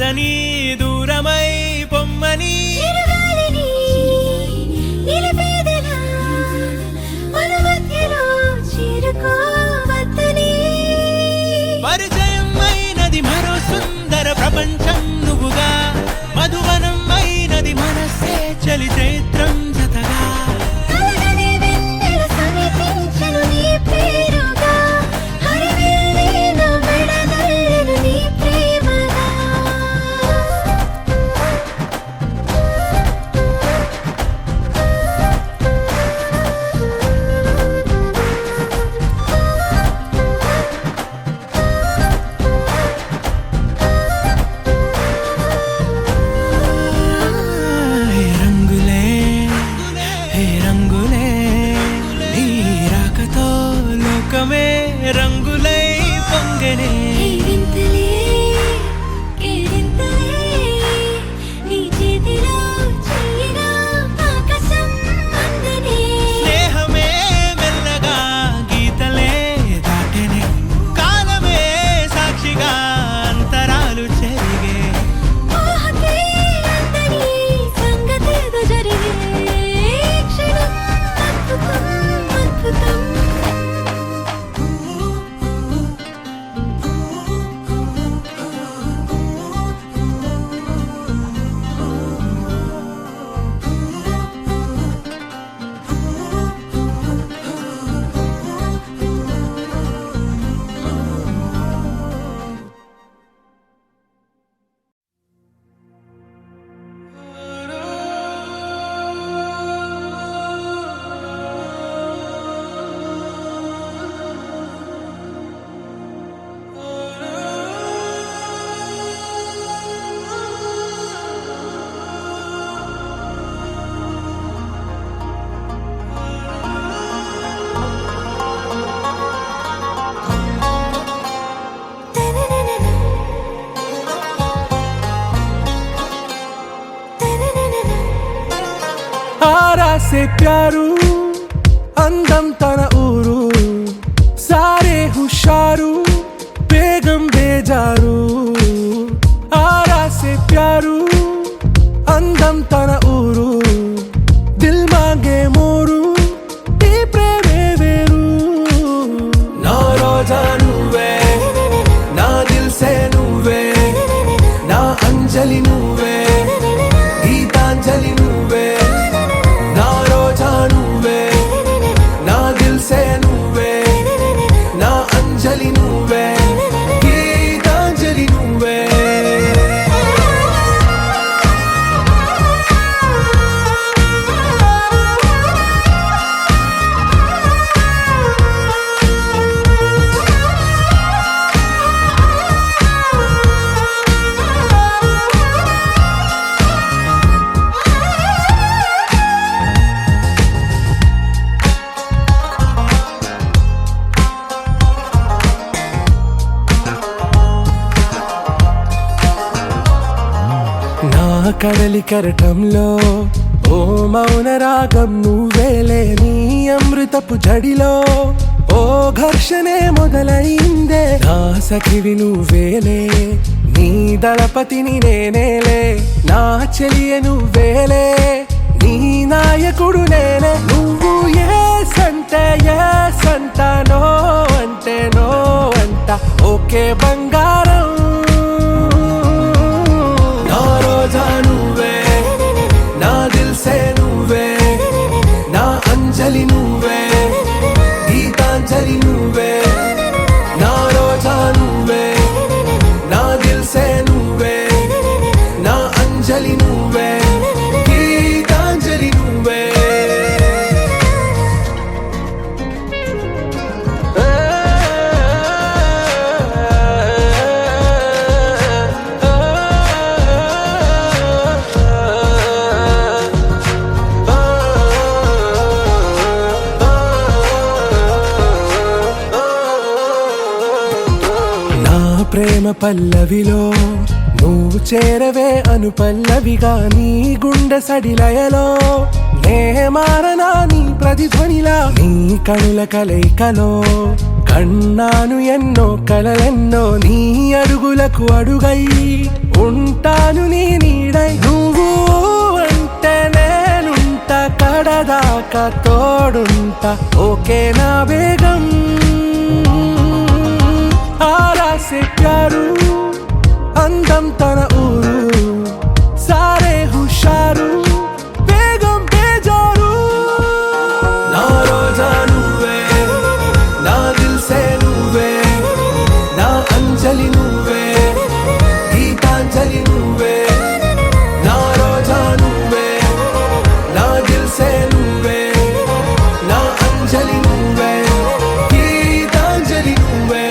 చేరని దూరమై పొమ్మని పరిచయం అయినది మరో సుందర ప్రపంచం నువ్వుగా మధువనం అయినది మనసే చలి చైత్రం జతగా రంగులై పొంగనే స్నేహమే మెల్లగా గీతలే దాటెనే కాలమే సాక్షిగా అంతరాలు చెరిగే से प्यारू अंदम तन ऊरू सारे हुशारू बेगम बेजारू आरा से प्यारू अंदम तन ऊरू दिल मांगे मोरू टी प्रेमे वेरू ना रोजा नुवे ना दिल से नुवे ना अंजलि नुवे गीतांजलि नुवे కడలి కరటంలో ఓ మౌన రాగం నువ్వేలే నీ అమృతపు జడిలో ఓ ఘర్షణే మొదలైందే నా సఖివి నువ్వేలే నీ దళపతిని నేనేలే నా చెలియ నువ్వేలే నీ నాయకుడు నేనే నువ్వు ఏ సంట నో అంటే నో అంట ఓకే బంగారం నువ్వే నా దిల్ సే నువ్వే నా అంజలి నువ్వే గీతాంజలి నువ్వే నా రోజా నువ్వే నా దిల్ సే నువ్వే నా అంజలి నువ్వే గీతాంజలి నువ్వే ప్రేమ పల్లవిలో నువ్వు చేరవే అను పల్లవిగా నీ గుండె సడిలయలో నే మారనా నీ ప్రతిధ్వనిలా నీ కనుల కలయికలో కన్నాను ఎన్నో కలలెన్నో నీ అడుగులకు అడుగై ఉంటాను నీ నీడై, నువ్వు అంటే నేనుంట, కడదాకా తోడుంటా, ఓకే నా బేగం. ఆరా సే ప్యారు, అందం తన ఊరు, సారే హుషారు, బేగం బేజారు. నా రోజా నువ్వే, నా దిల్ సే నువ్వే, నా అంజలి నువ్వే, గీతాంజలి నువ్వే. నా రోజా నువ్వే, నా దిల్ సే నువ్వే, నా అంజలి నువ్వే, గీతాంజలి నువ్వే.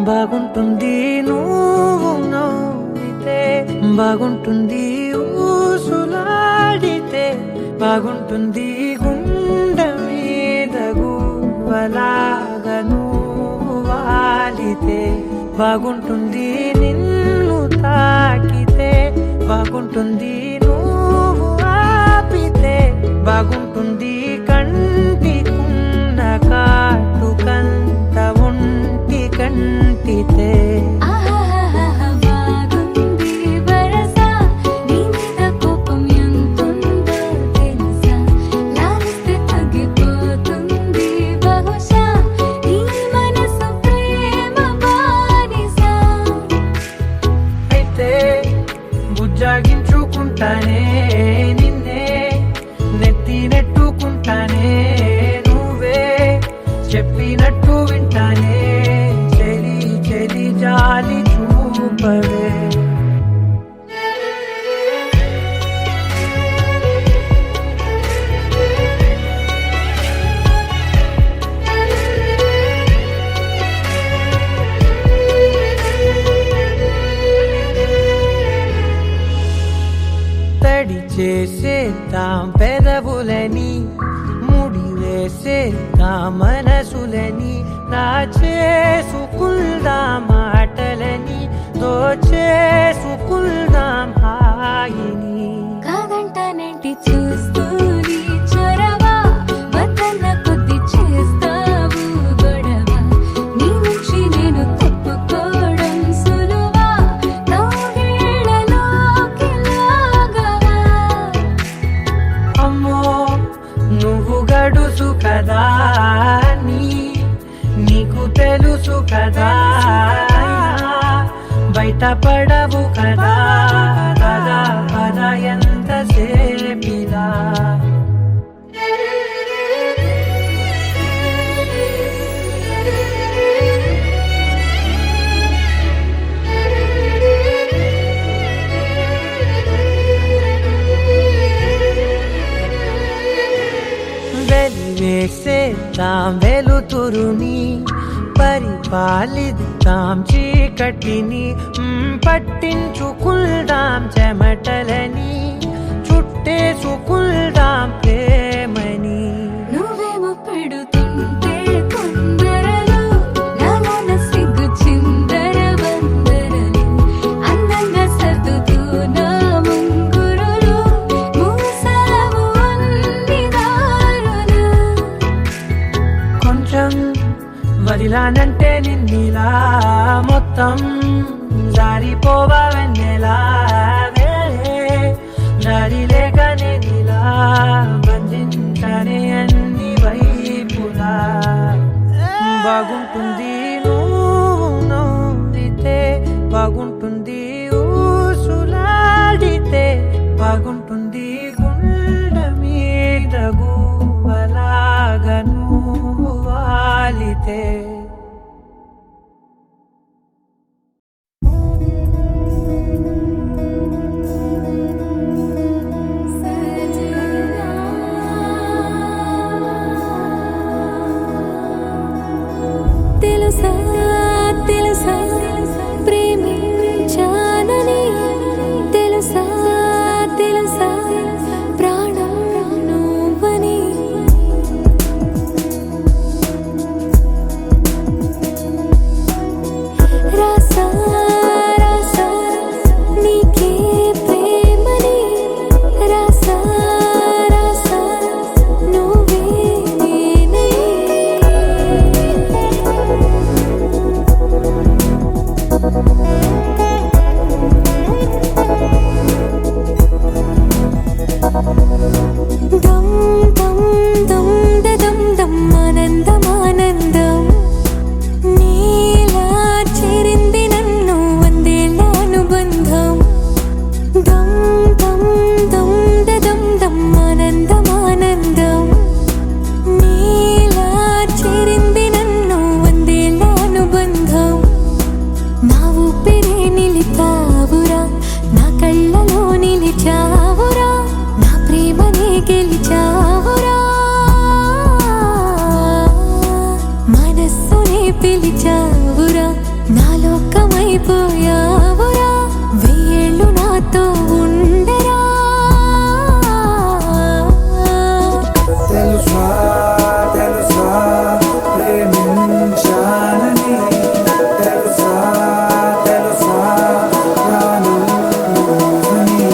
బాగుంటుంది నువ్వు నవ్వితే, బాగుంటుంది ఊసులాడితే, బాగుంటుంది గుండె మీద గువ్వలాగా నువ్వు వాలితే, బాగుంటుంది నిన్ను తాకితే, బాగుంటుంది నువ్వు ఆపితే, బాగుంటుంది కంటికున్న కాటుకంత ఒంటి కంటితే. బాగుంది వరస, నీ మీద కోపం ఎంతుందో తెలుసా, లాలిస్తే తగ్గిపోతుంది బహుశా, నీ మనసు ప్రేమ బానిస. అయితే బుజ్జాగించుకుంటానే నిన్నే, నెత్తి నెట్టుకుంటానే, నువ్వే చెప్పినట్టు వింటానే, చెలి చెలి జాలి చూపవే. తడి చేసేద్దాం పెదవులని, ముడి వేసేద్దాం మనసులని, నా చేసుకుందాం మాటలని, దోచేసుకుందాం హాయిని. కాదంటానేంటి చూస్తూ నీ చొరవ, వద్దన్న కొద్ది చేస్తావు గొడవ, నీ నుంచి నేను తప్పుకోవడం సులువా, నవ్వేళ్ళలోకి లాగవా. అమ్మో నువ్వు గడుసు కదా, నీకు తెలుసు కదా, బయట పడవు కదా, పద పద ఎంత సేపిలా. వెలివేసేద్దాం వెలుతురుని, పరిపాలిద్దాం చీకటిని, పట్టించుకుందాం చెమటలని, చుట్టేసుకుందాం ప్రేమని. నువ్వేమో పెడుతుంటే కొందరలు, నాలోన సిగ్గు చిందర వందరలు, అందంగా సర్దుతూ నా ముంగురులు, మూసావు అన్ని దారులు. కొంచెం వదిలానంటే నిన్నిలా, మొత్తం జారిపోవా వెన్నెలా, దారి లేక నేనిలా బంధించనే అన్ని వైపులా. బాగుంటుంది నువ్వు నవ్వితే, బాగుంటుంది ఊసులాడితే, బాగుంటుంది గుండె మీద గువ్వలాగా నువ్వు వాలితే. తెలుసా తెలుసా ప్రేమించానని, తెలుసా తెలుసా లోకమైపోయావురా వెయ్యేళ్ళు నాతో ఉండరా తెలుసా తెలుసా ప్రేమించానని తెలుసా తెలుసా ప్రాణం నువ్వని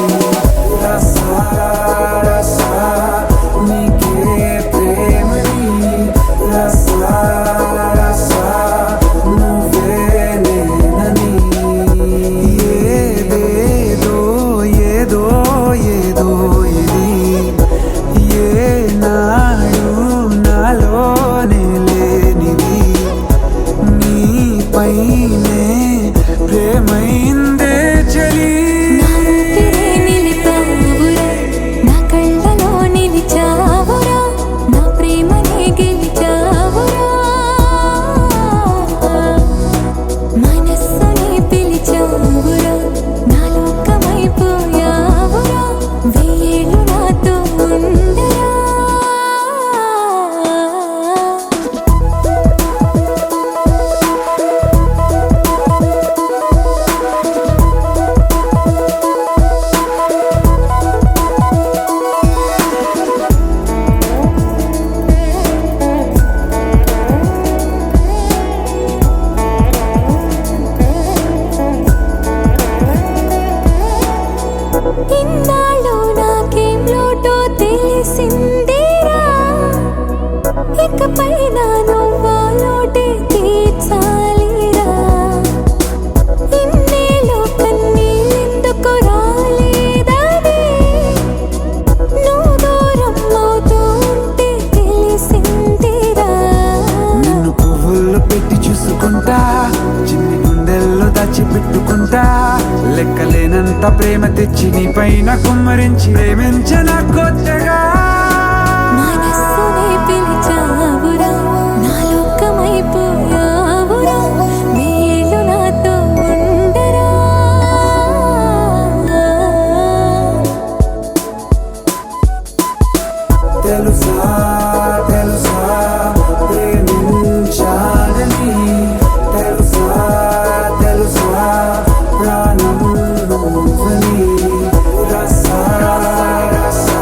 రసా రసా నీకే ప్రేమని రసా రసా నువ్వే నేనని ఏదేదో ఏదో ఏదో ఇది ఏనాడు నాలోనే లేనిది నీపైనే ప్రేమైందే చలి నా ఊపిరే నిలిపావురా నా కళ్ళలో నిలిచావురా నా ప్రేమనే గెలిచావురా మనస్సుని పిలిచావురా నా లోకమైపోయావురా వెయ్యేళ్ళు నాతో ఉండరా ఇన్నాళ్ళు నాకేం లోటో తెలిసిందిరా ఇకపై నా నువ్వా లోటే తీర్చాలిరా ఇన్నేళ్ళు కన్నీళ్ళెందుకు రాలేదని నువ్వు దూరం అవుతూ ఉంటే తెలిసిందిరా నిన్ను పువ్వుల్లో పెట్టి చూసుకుంటా చిన్ని గుండెల్లో దాచిపెట్టుకుంటా లెక్కలేనంత ప్రేమ తెచ్చి నీ పైన కుమ్మరించి ప్రేమించన కొత్తగా మనస్సునే పిలిచావురా నా లోకమైపోయావురా వెయ్యేళ్ళు నాతో ఉండరా తెలుసా తెలుసా ప్రేమించాలని తెలుసా తెలుసా ప్రాణం నువ్వని రసా రసా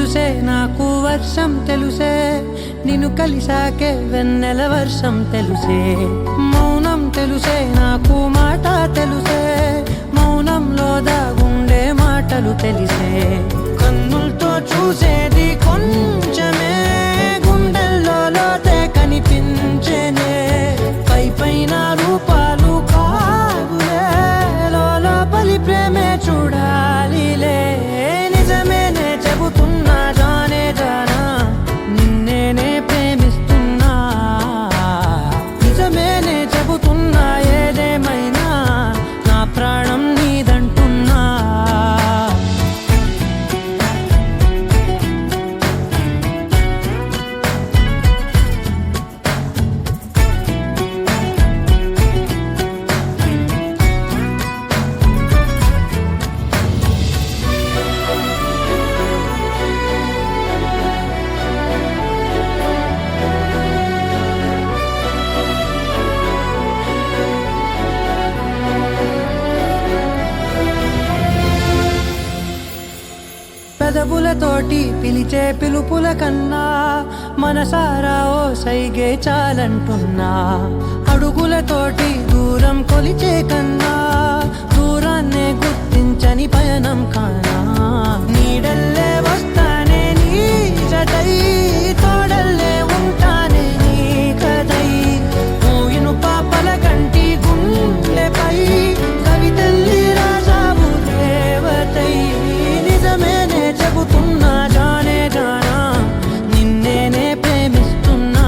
తెలుసే నాకు వర్షం తెలుసే నిన్ను కలిసాకే వెన్నెల వర్షం తెలుసే మౌనం తెలుసే నాకు మాట తెలుసే మౌనంలో దాగుండే మాటలు తెలిసే కన్నులతో చూసేది కొంచెమే గుండెల్లో లోతే కనిపించేనే పై పైన రూపాలు కావులే లోపలి ప్రేమే చూడాలిలే నిజమేనే చెబుతున్నా జానే జానా నిన్నేనే ప్రేమిస్తున్నా నిజమేనే చెబుతున్నా ఏదేమైనా నా ప్రాణం నీదంటున్నా పెదవులతోటి పిలిచే పిలుపుల కన్నా మనసారా ఓ సైగే చాలంటున్నా అడుగులతోటి దూరం కొలిచే కన్నా దూరాన్నే గుర్తించని పయనం కానా నీడల్లే వస్తానే నీ జతై తోడల్లే ఉంటానే నీ కదై మూయిను పాపల కంటి గుండెపై కవితల్లి రాజావు దేవతై నిజమేనే చెబుతున్నా జానే జానా నిన్నేనే ప్రేమిస్తున్నా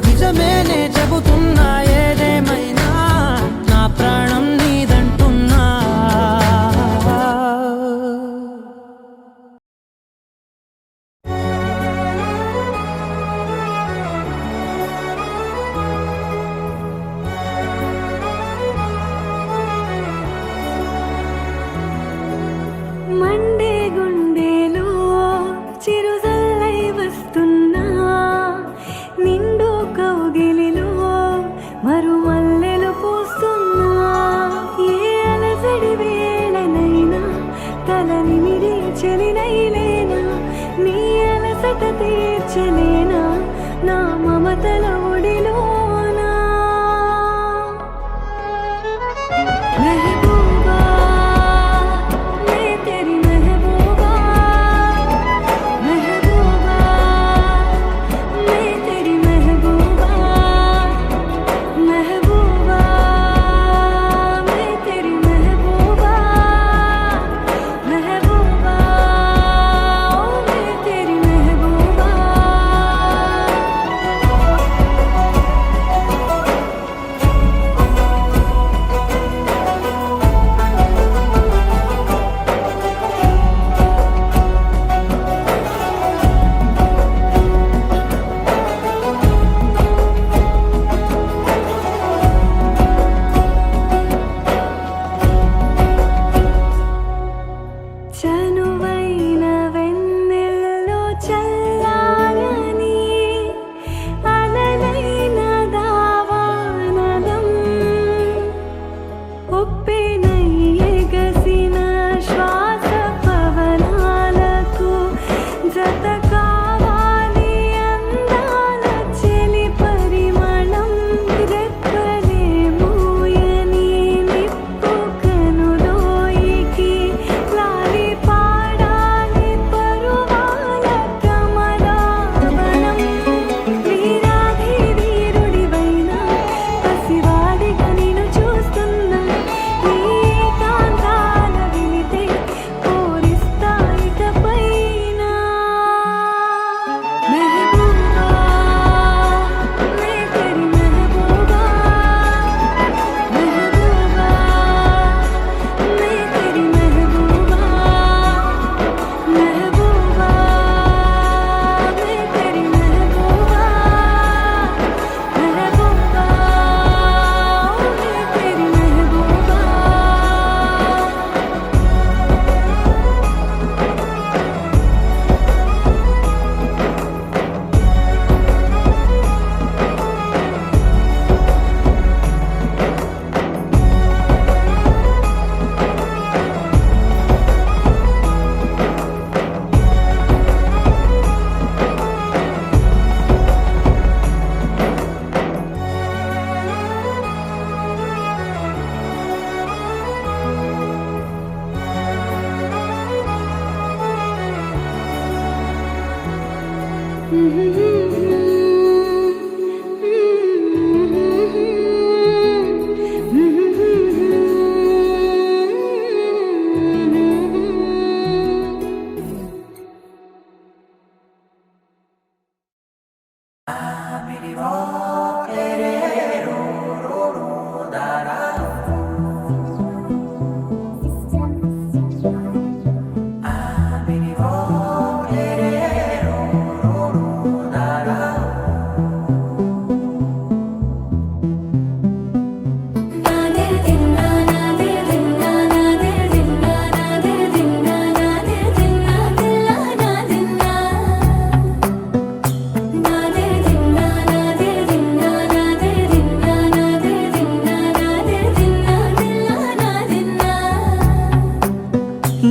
నిజమేనే చెబుతున్నా ఏదేమైనా నా ప్రాణం నీదంటున్నా మండే గుండెలో చిరుజల్లై వస్తున్నా నిండు కౌగిలిలో మరుమల్లెలు పూస్తున్నా ఏ అలసడి వేళనైనా తలని మిరి చెలినైలేనా నీ అలసట తీర్చలేనా నా మమతల ఒడిలోనా మెహబూబా मैं तेरी महबूबा महबूबा मैं तेरी महबूबा महबूबा मैं तेरी महबूबा महबूबा ओ मैं तेरी महबूबा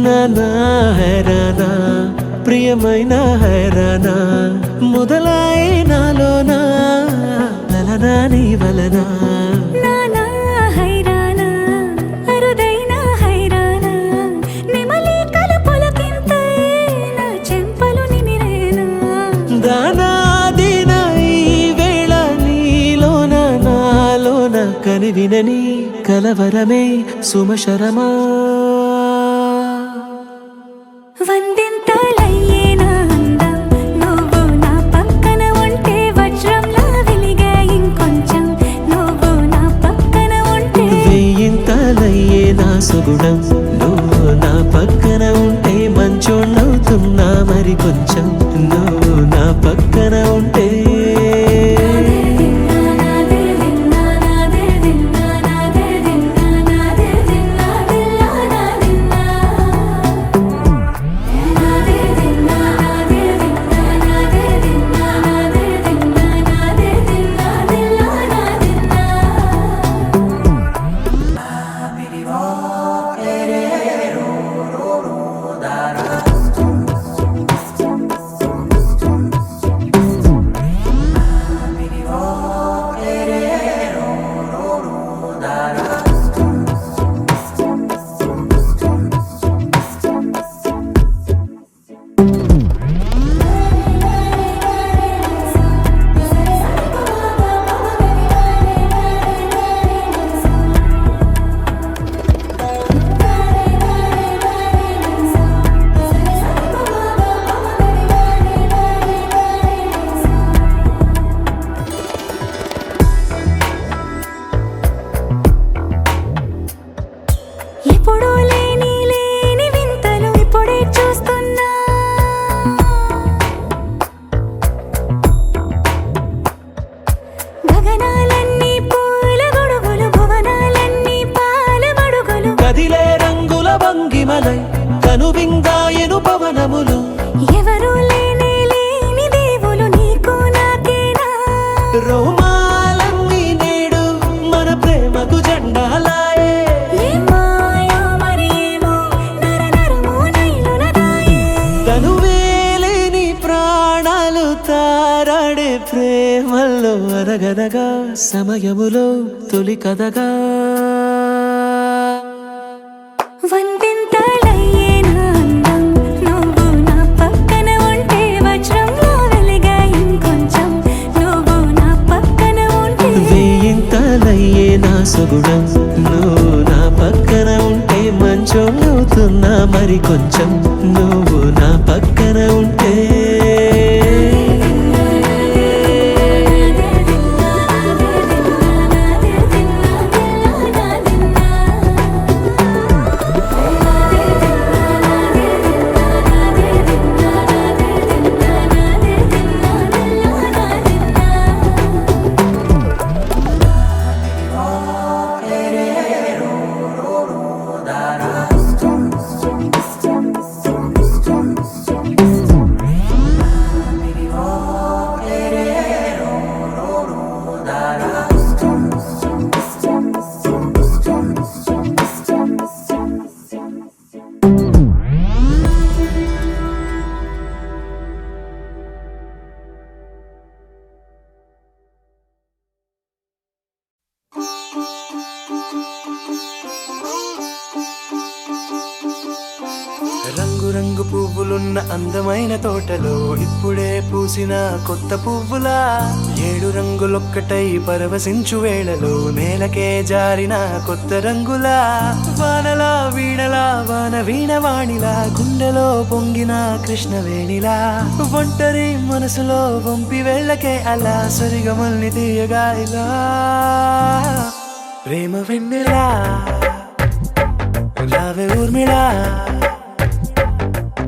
నానా హైరానా ప్రియమైన హైరానా మొదలాయి నాలోనా లలనా నీ వలనా నానా హైరానా అరుదైన హైరానా నెమలి కలుపులకింతై నా చెంపలు నిమిరేనా దానాదిన ఈ వేళ నీలోన నాలోన కనివినని కలవరమే సుమశరమా వందింతలయ్యేనా అందం నువ్వు నా పక్కన ఉంటే వజ్రంలా వెలిగే ఇంకొంచెం నువ్వు నా పక్కన ఉంటే వెయ్యింతలయ్యే నా సుగుణం నువ్వు నా పక్కన ఉంటే మంచోణ్ణవుతున్నా మరి కొంచెం నువ్వు నా పక్కన ఉంటే ఎప్పుడూ లేని వింతలు ఇప్పుడే చూస్తున్నా గగనాలన్నీ పూల గొడుగులు భువనాలన్నీ పాల మడుగులు కదిలే రంగుల భంగిమలై కనువిందాయను పవనములు ఎవరూ లేని దేవులు నీకు నాకేనా రోమాలన్నీ నేడు మన ప్రేమకు జెండాలాయే ఏ మాయో మరి ఏమో నరనరమో నైలున దాయే తనువేలేని ప్రాణాలు తారాడే ప్రేమల్లో అరగదగా సమయములో తొలి కథగా వందింతలయ్యేనా అందం నువ్వు నా పక్కన ఉంటే వజ్రంలా వెలిగే ఇంకొంచెం నువ్వు నా పక్కన ఉంటే వెయ్యింతలయ్యే నా సుగుణం నువ్వు నా పక్కన ఉంటే మంచోళ్ళవుతున్నా మరి కొంచెం నువ్వు నా పక్కన ఉంటే రంగు రంగు పువ్వులున్న అందమైన తోటలో ఇప్పుడే పూసిన కొత్త పువ్వులా 7 రంగులొక్కటై పరవశించు వేళలో నేలకే జారిన కొత్త రంగులా వానలా వీణలా వాన వీణవాణిలా గుండెలో పొంగిన కృష్ణవేణిలా ఒంటరి మనసులో వంపి వెళ్ళకే అలా సరిగమల్ని తీయగా ఇలా ప్రేమ వెన్నెలా రావే ఊర్మిళా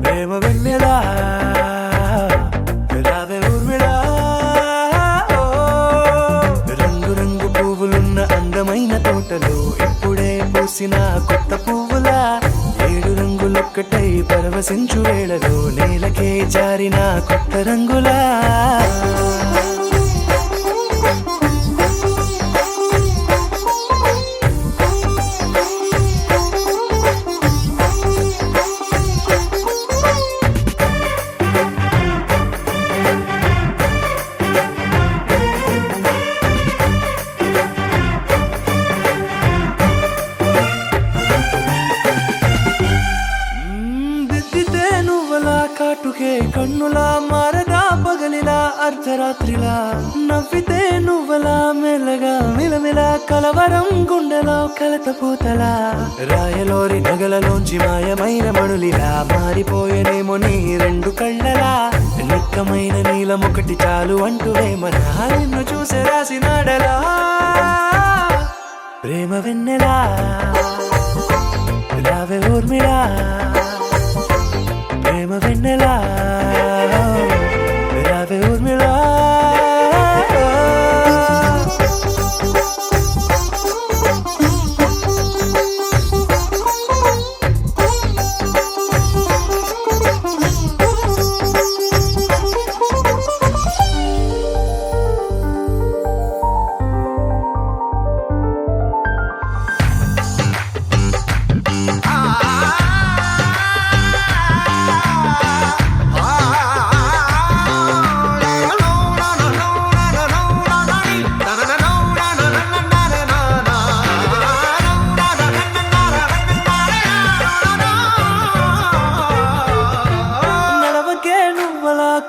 ప్రేమ వెన్నెలా రావే ఊర్మిళా రంగు రంగు పువ్వులున్న అందమైన తోటలో ఇప్పుడే పూసిన కొత్త పువ్వులా 7 రంగులొక్కటై పరవశించు వేళలో నేలకే జారిన కొత్త రంగులా రాత్రిలా నవ్వితే నువ్వలా మెల్లగా మిలమిలా కలవరం గుండెలో కలత పూతలా రాయలోరి నగలలోంచి మాయమైన మణులిలా మారిపోయేనేమో నీ రెండు కళ్ళలా నిక్కమైన నీలం ఒకటి చాలు అంటూ వేమనా నిన్ను చూసే రాసినాడలా ప్రేమ వెన్నెలా రావే ఊర్మిళా ప్రేమ వెన్నెలా రావే ఊర్మిళా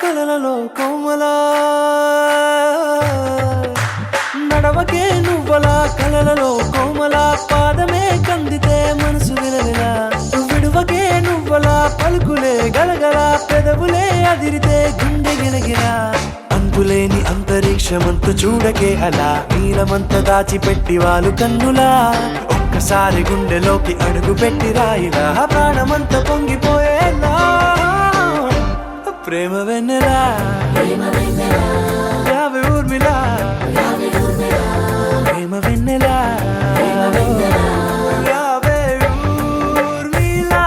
కలలలో కోమలా నడవకే నువ్వలా కలలలో కోమలా పాదమే కందితే మనసు విలవిలా విడువకే నువ్వలా పలుకులే గలగల పెదవులే అదిరితే గుండె గిలగిలా అంతులేని అంతరిక్షమంత చూడకే అలా నీలమంత దాచిపెట్టి వాళ్ళు కన్నులా ఒక్కసారి గుండెలోకి అడుగు పెట్టి రాయిలా ప్రాణమంత పొంగిపోయేలా ప్రేమ వెన్నెలా రావే ఊర్మిళా ప్రేమ వెన్నెలా రావే ఊర్మిళా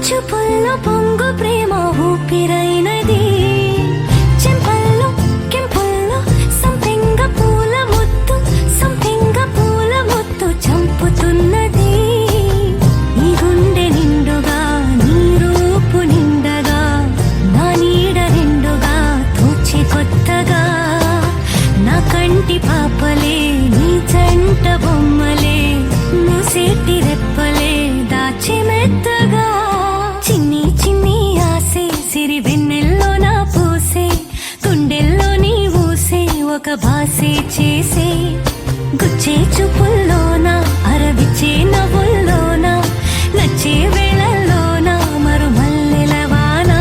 చూపుల్లో పొంగు ప్రేమ ఊపిరైనది చెంపల్లో కెంపుల్లో సంపెంగ పూల ముత్తు చంపుతున్నది నీ గుండె నిండుగా నీ రూపు నిండగా నా నీడ రెండుగా తోచి కొత్తగా నా కంటి పాపలే నీ జంట బొమ్మలే మూసేటి రెప్పలే దాచి మెత్తగా చిన్ని చిన్ని ఆసే సిరి వెన్నెల్లో నా పూసే గుండెల్లో నీ ఊసే ఒక భాసే చేసే గుచ్చే చూపుల్లోనా అరవిచ్చే నవ్వుల్లోనా నచ్చే వేళల్లోనా మరు మల్లెలవానా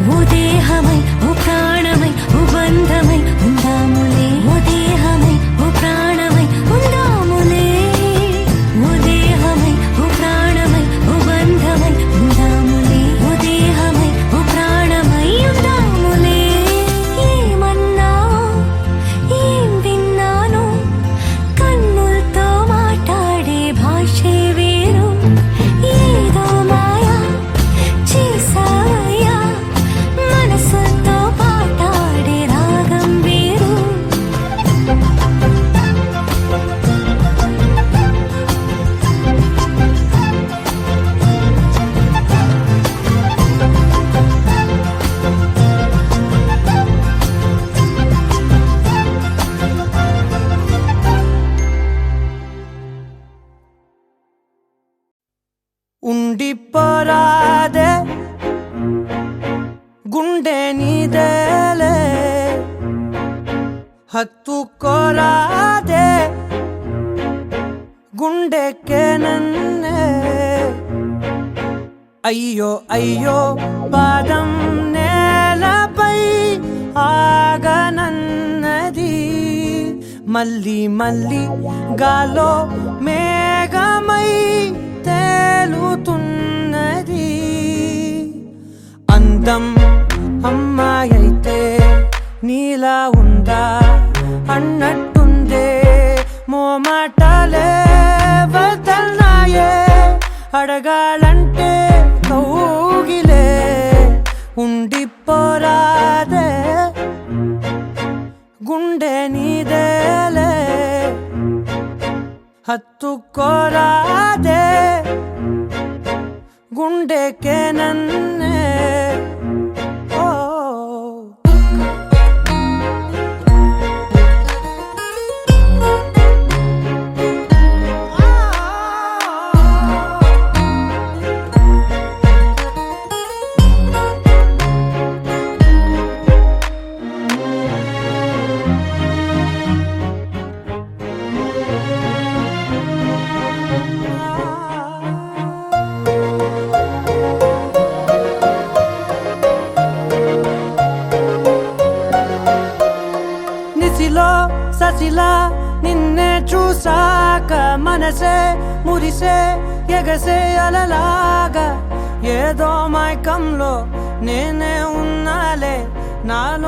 ఓ దేహమై ఓ ప్రాణమై ఓ బంధమై ఉందాములే ఓ దేహమై ఓ ప్రాణమై ఉందాములే ఓ దేహమై హత్తుకోరాదే గుండె నీదేలే హత్తుకోరాదే గుండెకే నన్నే అయ్యో అయ్యో పాదం నేలపై ఆగనన్నది మళ్ళీ మళ్ళీ గాలో మేఘమై తేలుతున్నది అందం అమ్మాయైతే నీలా ఉందా అన్నట్టుందే మోమాటలే వదల్నాయే అడగాలంటే కౌగిలే ఉండిపోరాదే గుండె నీదేలే హత్తుకోరాదే గుండెకే నన్నే ఓ నిసిలో ససిలా నిన్నే చూసాక మనసే మురిసే ఎగసే అలలాగా ఏదో మైకంలో నేనే ఉన్నాలే నాలో